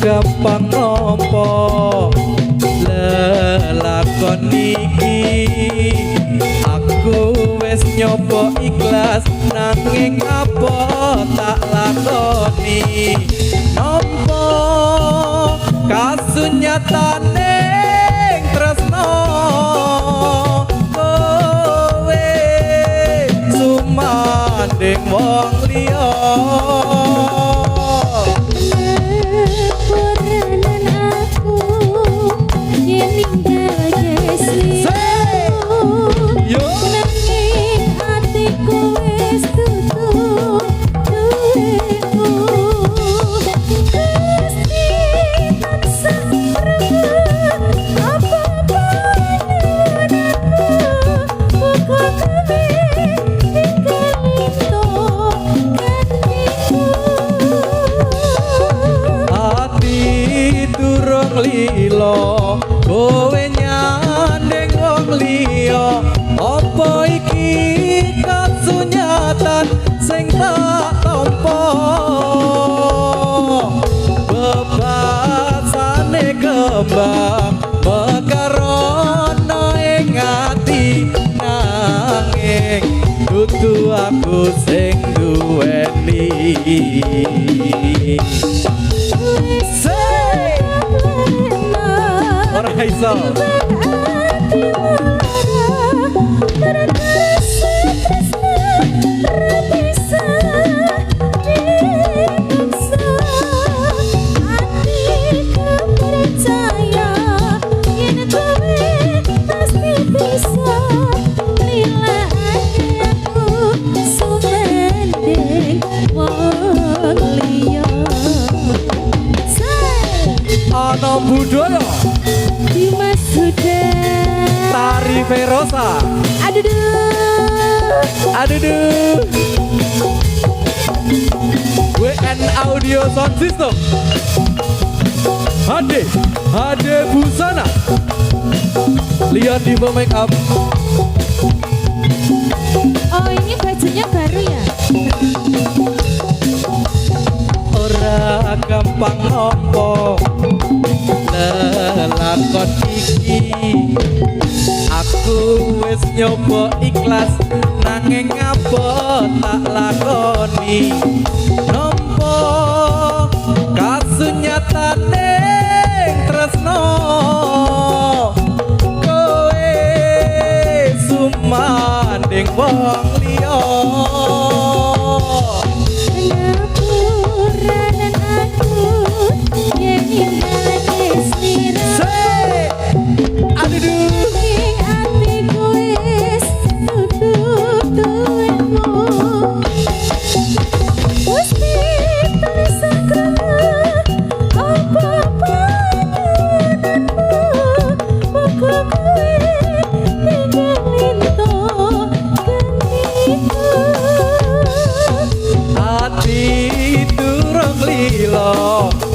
gampang nopo lelakon iki aku wis nyoba ikhlas nanging apa tak lakoni nopo kasunyatane tresno kowe sumanding wong liya lilo kowe nyandeng wong liya apa iki kasunyatan sing tak tampa bebasane kembang mekarono ing ati nanging dudu aku sing duweni ora iso ana budaya Dimas Huda Tari Ferosa aduh WN Audio Sound System HD Busana lihat di make up. Oh ini bajunya baru ya? Ora gampang nopo lelakon iki aku wis nyoba ikhlas nanging apa tak lakoni nompo kasunyatane tresno kowe sumanding wong liya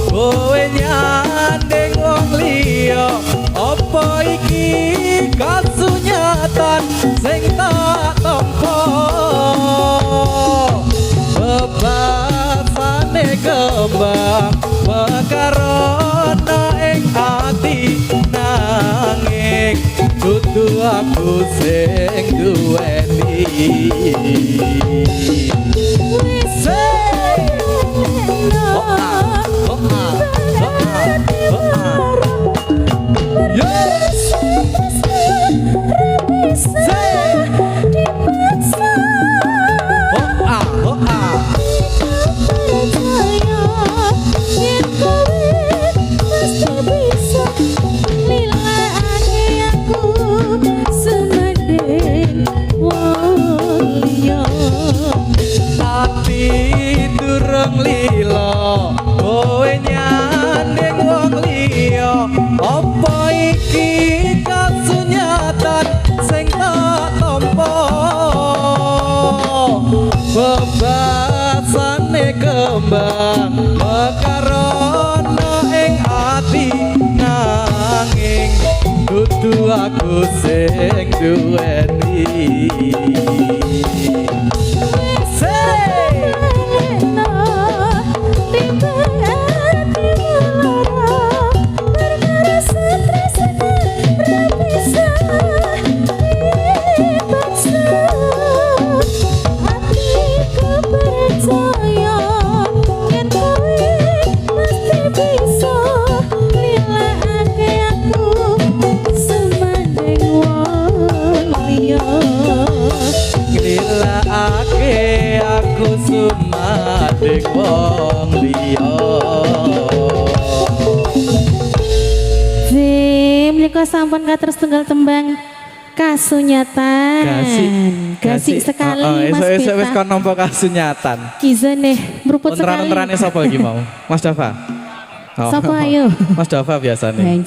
kowe nyandeng wong liya apa iki kasunyatan sing tak tampa bebasane kembang mekarono ing ati nanging dudu aku sing duweni Wow. Bebasane kembang mekarono ing ati nanging dudu aku sing duweni. Say! Nilakake aku sumadek wong liya. Menika sampun katerus tunggal tembang kasunyatan. Gasik sekali Mas Esuk wis Beta. kon nampa kasunyatan. Kizane meruput sekali. Unteran-unterane sapa iki mau? Mas Dava. Sapa ayo? Mas Dava biasane.